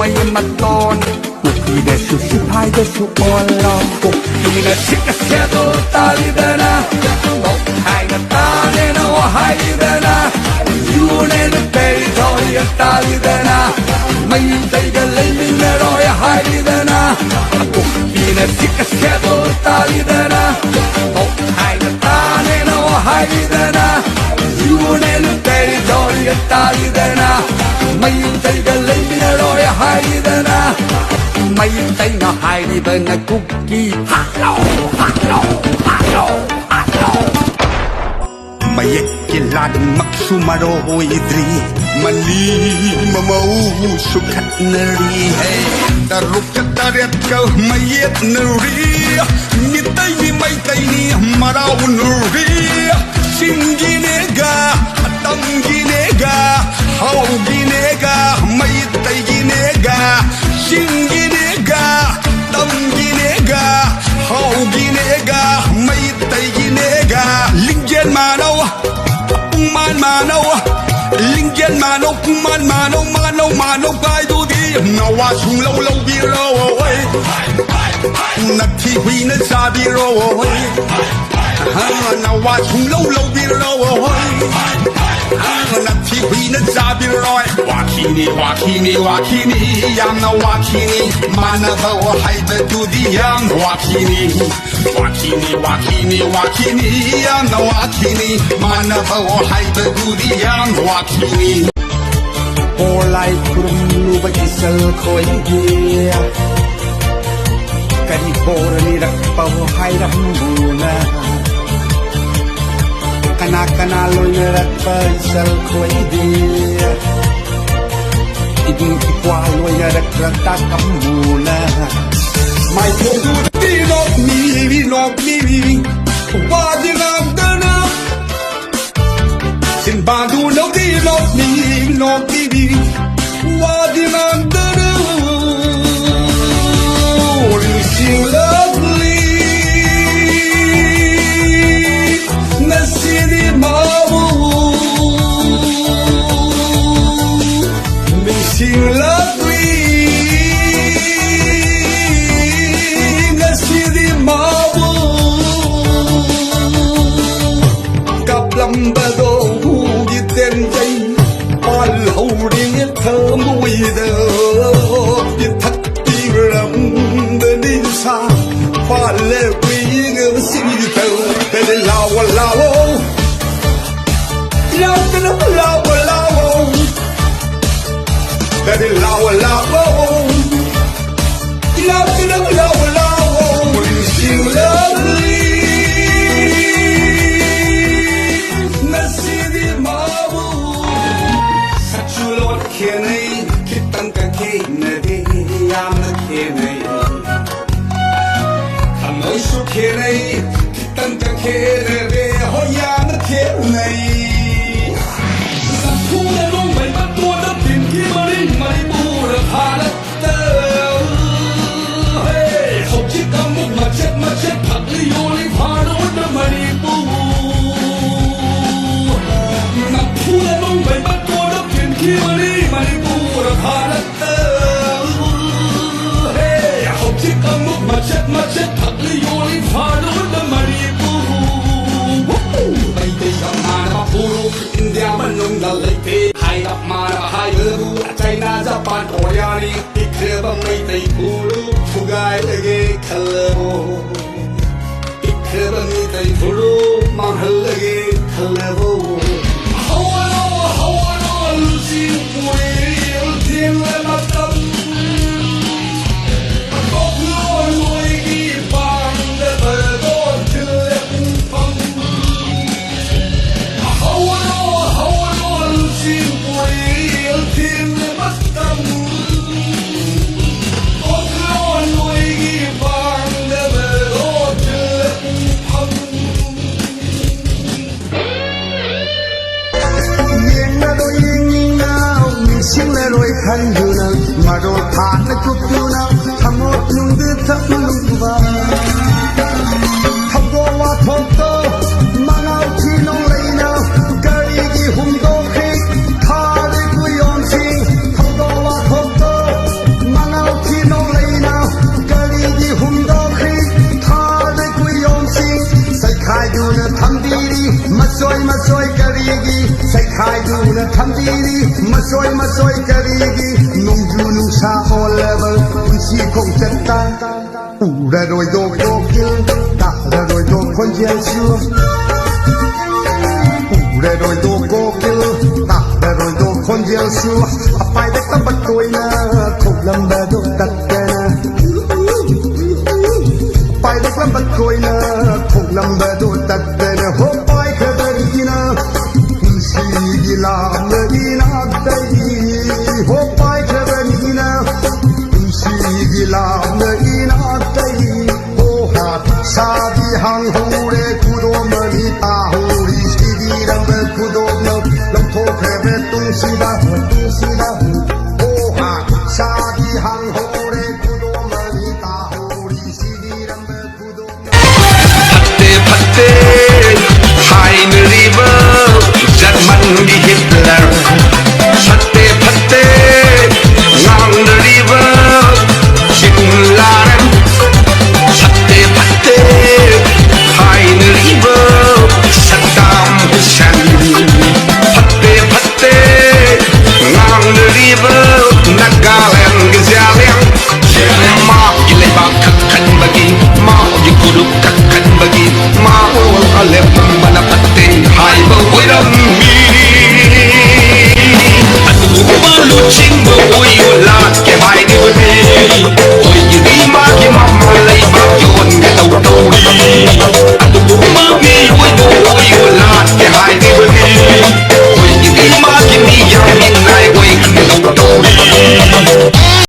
mai mặt ton cuộc kỳ để sự ship hai để sự on lo cuộc kỳ là chiếc xe đô ta đi đến na một hai là ta nên nó hai đi đến na yêu nên tây thôi ta đi đến na mày tây cái lấy mình rồi hai đi đến na cuộc kỳ là chiếc xe đô ta đi đến na một hai là ta nên nó hai đi đến na yêu nên tây thôi ta đi đến na mày tây cái lấy mình rồi hai đi đến na mày tay nó hai đi bên cái cookie hello hello hello hello mày cái lad mặc sumaro idri mali mamau sukhat nari hey daruk kataret ka mayet nari ni tay ni mày tay ni marau nari singi nega tangi nega hau ginega mày tay ginega singi nega tangi nega hau ginega mày tay ginega lingen manau man manau lingen manau man manau manau manau bai du di ngao wa chung lâu lâu bi ro oi nat thi hui na sa bi ro oi ngao wa chung lâu lâu bi ro oi nat thi hui na sa bi ro wa ki ni yang na wa ki ni man na ba wa hai ba du di yang wa ki ni yang na wa ki ni man na ba wa hai ba du di yang wa ki niโอไลกรุมลูบกิสลคอยเดียกันโบรณีรักเป่าให้รำบูนาkanaลอยรักเป่าสลคอยเดียอีกที่กว่าลอยรักรักตากำบูนาไม่คงดูดีนกมีว่าดีงามเดินสินบานดูนกดีนกมีว่าดีงามเดินLooking lovely Nasiri marble Missing lovely Nasiri marble Kaplam bado yiten jay Al hori thơ mùi đờ Yết thắt tim lắm Sa pha lê quý ngơ xin thơ để lao tên nó lao để lao tên nó lao xin lovely na xin đi mau chu lo khe này khi tăng cả khe này đi am na khe này Hãy subscribe cho kênh Ghiền Mì Gõ Để không bỏ lỡ India manung na leite hai dap mara hai guru China Japan Korea ni ikreba mai tai pulu fugai lage khalabo ikreba mai tai pulu mahal lage khalabo hawa lusi puri ultim le matam Hãy subscribe cho kênh Ghiền Mì Gõ Để không bỏ lỡ đã rồi đồ cô kia đã rồi đồ con gian xưa đã rồi đồ cô kia đã rồi đồ con gian xưa phải để tâm bắt tôi na không làm bà đồ tắt cả phải để tâm bắt tôi na không làm bà đồ tắt cả hộp phải khơi đi na si đi làm đi na đây hộp phải khơi đi na si đi làm đi na đây sa di hang hu re kudo mani ta hu ri si di rang be kudo no lam tho khe be tung si da ho ha sa di hang hu